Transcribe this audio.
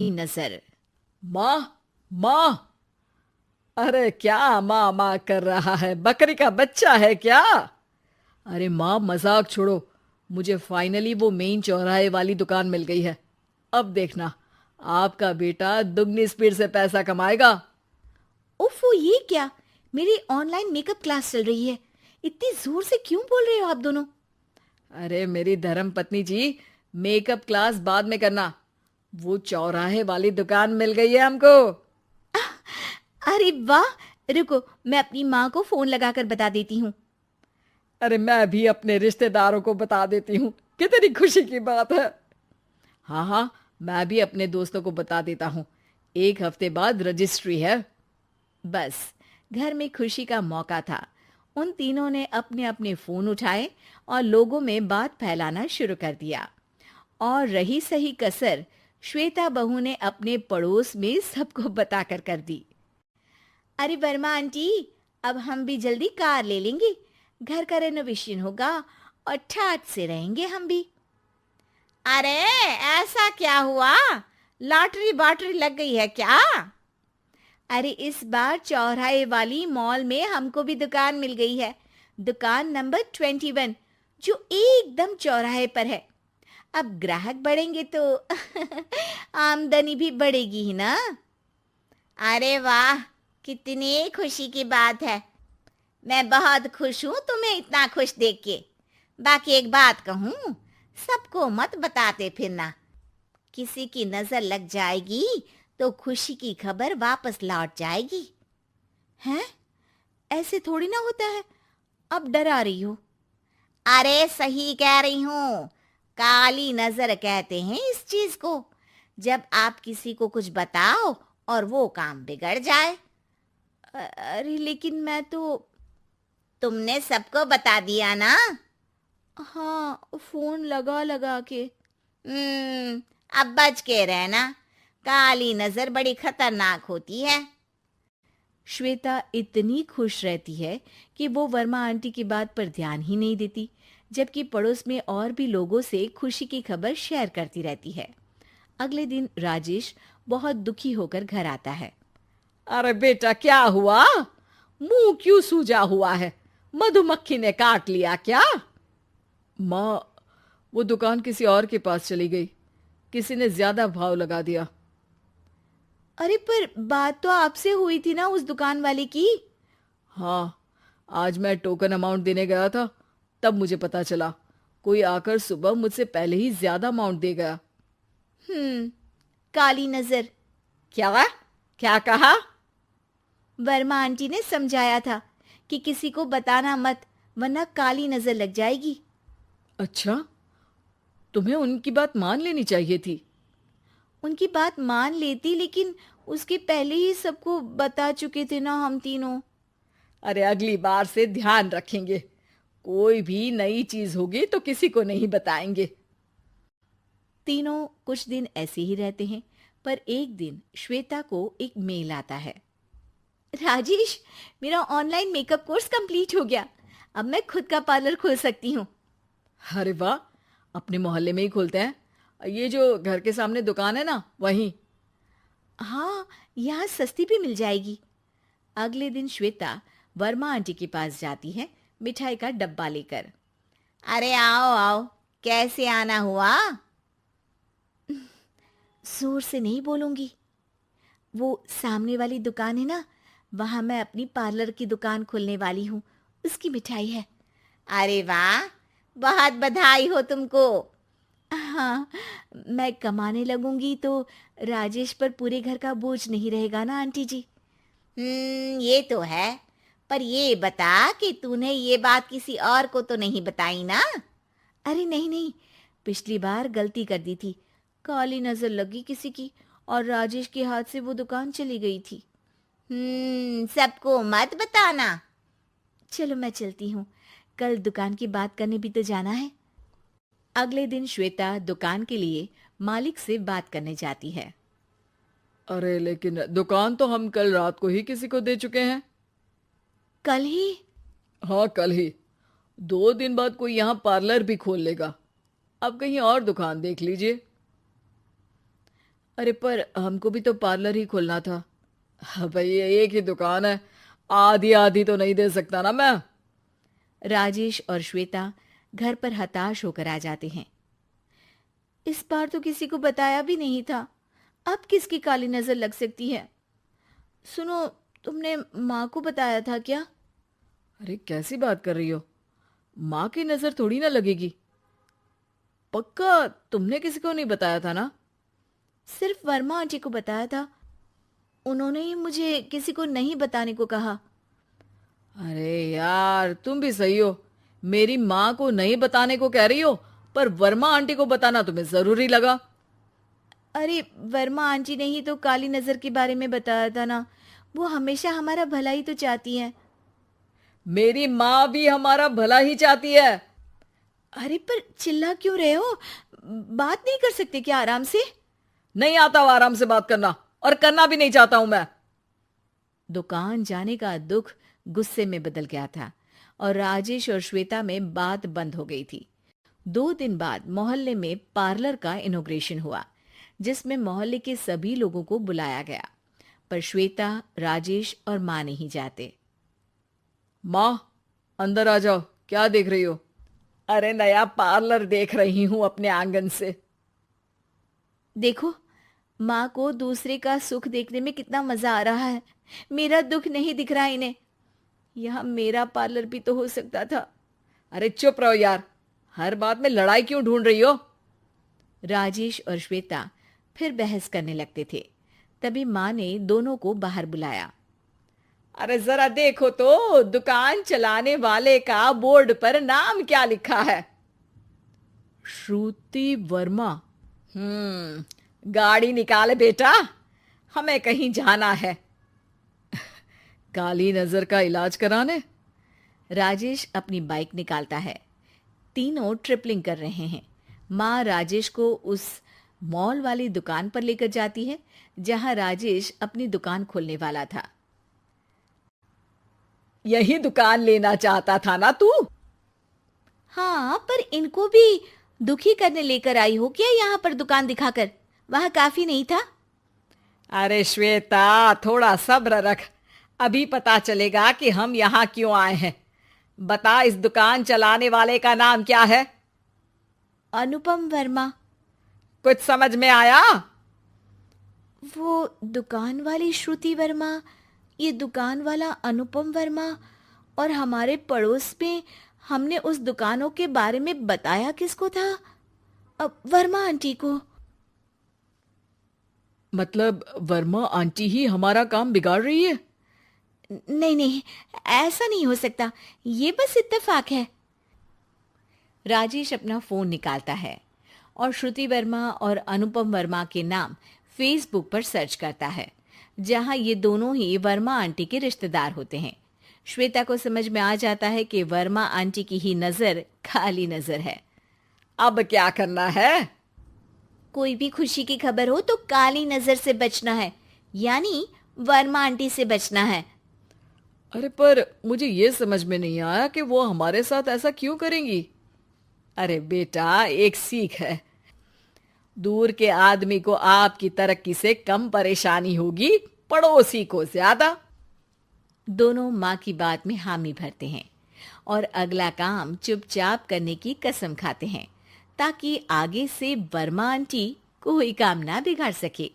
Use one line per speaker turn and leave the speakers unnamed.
नजर।
माँ, माँ। अरे क्या माँ माँ कर रहा है? बकरी का बच्चा है क्या? अरे माँ, मजाक छोड़ो। मुझे फाइनली वो मेन चौराहे वाली दुकान मिल गई है। अब देखना, आपका बेटा दुगनी स्पीड से पैसा कमाएगा।
उफ़, ये क्या? मेरी ऑनलाइन मेकअप क्लास चल रही है। इतनी जोर से क्यों बोल रहे हो आप दोनों?
अरे मेरी धर्म पत्नी जी, मेकअप क्लास बाद में करना। वो चौराहे वाली दुकान मिल गई है हमको।
अरे वाह! रुको, मैं अपनी माँ को फोन लगाकर बता देती हूँ।
अरे मैं भी अपने रिश्तेदारों को बता देती हूँ। कितनी खुशी की बात है। हाँ हाँ, मैं भी अपने दोस्तों को बता देता हूँ। 1 हफ्ते बाद रजिस्ट्री है।
बस, घर में खुशी का मौका था। उन तीनों ने अपने अपने फोन उठाए और लोगों में बात फैलाना शुरू कर दिया। और रही सही कसर, श्वेता बहू ने अपने पड़ोस में सबको बताकर कर दी। अरे वर्मा आंटी, अब हम भी जल्दी कार ले लेंगे। घर का रेनोवेशन होगा और ठाट से रहेंगे हम भी। अरे, ऐसा क्या हुआ? लॉटरी बाटरी लग गई है क्या? अरे, इस बार चौराहे वाली मॉल में हमको भी दुकान मिल गई है। दुकान नंबर 21, जो एकदम चौराहे पर है। अब ग्राहक बढ़ेंगे तो आमदनी भी बढ़ेगी ही ना। अरे वाह, कितनी खुशी की बात है। मैं बहुत खुश हूँ तुम्हें इतना खुश देख के। बाकी एक बात कहूँ, सबको मत बताते फिरना। किसी की नजर लग जाएगी तो खुशी की खबर वापस लौट जाएगी। हैं? ऐसे थोड़ी ना होता है। अब डरा रही हो। अरे सही कह रही हूँ। काली नजर कहते हैं इस चीज को, जब आप किसी को कुछ बताओ और वो काम बिगड़ जाए। अरे लेकिन मैं तो। तुमने सबको बता दिया ना? हाँ, फोन लगा लगा के। अब बच के रहना। काली नजर बड़ी खतरनाक होती है। श्वेता इतनी खुश रहती है कि वो वर्मा आंटी की बात पर ध्यान ही नहीं देती, जबकि पड़ोस में और भी लोगों से खुशी की खबर शेयर करती रहती है। अगले दिन राजेश बहुत दुखी होकर घर आता है।
अरे बेटा, क्या हुआ? मुंह क्यों सूजा हुआ है? मधुमक्खी ने काट लिया क्या? माँ, वो दुकान किसी और के पास चली गई। किसी ने ज्यादा भाव लगा दिया।
अरे पर बात तो आपसे हुई थी ना उस दुकान वाले की।
हाँ, आज मैं टोकन अमाउंट देने गया था, तब मुझे पता चला। कोई आकर सुबह मुझसे पहले ही ज्यादा अमाउंट दे गया।
हम्म, काली नजर।
क्या? क्या कहा?
वर्मा आंटी ने समझाया था कि किसी को बताना मत, वरना काली नजर लग जाएगी।
अच्छा, तुम्हें उनकी बात मान लेनी चाहिए थी।
उनकी बात मान लेती, लेकिन उसके पहले ही सबको बता चुके थे ना हम तीनों।
अरे अगली बार से ध्यान रखेंगे। कोई भी नई चीज होगी तो किसी को नहीं बताएंगे।
तीनों कुछ दिन ऐसे ही रहते हैं, पर एक दिन श्वेता को एक मेल आता है। राजेश, मेरा ऑनलाइन मेकअप कोर्स कंप्लीट हो गया। अब मैं खुद का पार्लर खोल सकती हूँ।
अरे वाह, अपने मोहल्ले में ही खोलते हैं। ये जो घर के सामने दुकान है ना, वहीं।
हाँ, यहाँ सस्ती भी मिल जाएगी। अगले दिन श्वेता वर्मा आंटी के पास जाती है, मिठाई का डब्बा लेकर। अरे आओ आओ, कैसे आना हुआ? जोर से नहीं बोलूंगी। वो सामने वाली दुकान है ना, वहां मैं अपनी पार्लर की दुकान खोलने वाली हूँ। उसकी मिठाई है। अरे वाह, बहुत बधाई हो तुमको। हाँ, मैं कमाने लगूंगी तो राजेश पर पूरे घर का बोझ नहीं रहेगा ना आंटी जी। ये तो है। पर ये बता कि तूने ये बात किसी और को तो नहीं बताई ना? अरे नहीं नहीं, पिछली बार गलती कर दी थी। काली नजर लगी किसी की और राजेश के हाथ से वो दुकान चली गई थी। सबको मत बताना। चलो मैं चलती हूँ, कल दुकान की बात करने भी तो जाना है। अगले दिन श्वेता दुकान के लिए मालिक से बात करने जाती है।
अरे लेकिन दुकान तो हम कल रात को ही किसी को दे चुके हैं।
कल ही?
हाँ, कल ही। 2 दिन बाद कोई यहाँ पार्लर भी खोल लेगा। अब कहीं और दुकान देख लीजिए। अरे पर हमको भी तो पार्लर ही खोलना था। हाँ भाई, ये एक ही दुकान है, आधी आधी तो नहीं दे सकता ना मैं।
राजेश और श्वेता घर पर हताश होकर आ जाते हैं। इस बार तो किसी को बताया भी नहीं था, अब किसकी काली नजर लग सकती है। सुनो, तुमने माँ को बताया था क्या?
अरे कैसी बात कर रही हो, माँ की नजर थोड़ी ना लगेगी। पक्का तुमने किसी को नहीं बताया था ना?
सिर्फ वर्मा आंटी को बताया था, उन्होंने ही मुझे किसी को नहीं बताने को कहा।
अरे यार, तुम भी सही हो, मेरी माँ को नहीं बताने को कह रही हो, पर वर्मा आंटी को बताना तुम्हें जरूरी लगा।
अरे वर्मा आंटी ने ही तो काली नजर के बारे में बताया था ना, वो हमेशा हमारा भला ही तो चाहती है।
मेरी माँ भी हमारा भला ही चाहती है।
अरे पर चिल्ला क्यों रहे हो? बात नहीं कर सकते क्या आराम से?
नहीं आता वो आराम से बात करना, और करना भी नहीं चाहता हूं मैं।
दुकान जाने का दुख गुस्से में बदल गया था और राजेश और श्वेता में बात बंद हो गई थी। 2 दिन बाद मोहल्ले में पार्लर का इनॉग्रेशन हुआ, जिसमें मोहल्ले के सभी लोगों को बुलाया गया, पर श्वेता, राजेश और माँ नहीं जाते।
माँ, अंदर आ जाओ, क्या देख रही हो? अरे नया पार्लर देख रही हूं अपने आंगन से।
देखो, माँ को दूसरे का सुख देखने में कितना मजा आ रहा है, मेरा दुख नहीं दिख रहा इन्हें। यहाँ मेरा पार्लर भी तो हो सकता था।
अरे चुप रहो यार, हर बात में लड़ाई क्यों ढूंढ रही हो?
राजेश और श्वेता फिर बहस करने लगते थे। तभी माँ ने दोनों को बाहर बुलाया।
अरे जरा देखो तो, दुकान चलाने वाले का बोर्ड पर नाम क्या लिखा है? श्रुति वर्मा। गाड़ी निकाले बेटा, हमें कहीं जाना है। काली नजर का इलाज कराने?
राजेश अपनी बाइक निकालता है। तीनों ट्रिपलिंग कर रहे हैं। माँ राजेश को उस मॉल वाली दुकान पर लेकर जाती है जहां राजेश अपनी दुकान खोलने वाला था।
यही दुकान लेना चाहता था ना तू?
हाँ, पर इनको भी दुखी करने लेकर आई हो क्या यहाँ पर दुकान दिखाकर? वहां काफी नहीं था?
अरे श्वेता, थोड़ा सब्र रख, अभी पता चलेगा कि हम यहाँ क्यों आए हैं। बता, इस दुकान चलाने वाले का नाम क्या है?
अनुपम वर्मा।
कुछ समझ में आया?
वो दुकान वाली श्रुति वर्मा, ये दुकान वाला अनुपम वर्मा, और हमारे पड़ोस में हमने उस दुकानों के बारे में बताया किसको था? अब वर्मा आंटी को।
मतलब वर्मा आंटी ही हमारा काम बिगाड़ रही है?
नहीं नहीं, ऐसा नहीं हो सकता, ये बस इत्तेफाक है। राजेश अपना फोन निकालता है और श्रुति वर्मा और अनुपम वर्मा के नाम फेसबुक पर सर्च करता है, जहां ये दोनों ही वर्मा आंटी के रिश्तेदार होते हैं। श्वेता को समझ में आ जाता है कि वर्मा आंटी की ही नजर खाली नजर है।
अब क्या करना है?
कोई भी खुशी की खबर हो तो काली नजर से बचना है, यानी वर्मा आंटी से बचना है।
अरे पर मुझे ये समझ में नहीं आया कि वो हमारे साथ ऐसा क्यों करेंगी। अरे बेटा, एक सीख है, दूर के आदमी को आपकी तरक्की से कम परेशानी होगी, पड़ोसी को ज्यादा।
दोनों माँ की बात में हामी भरते हैं और अगला काम चुपचाप करने की कसम खाते हैं, ताकि आगे से वर्मा आंटी कोई काम ना बिगाड़ सके।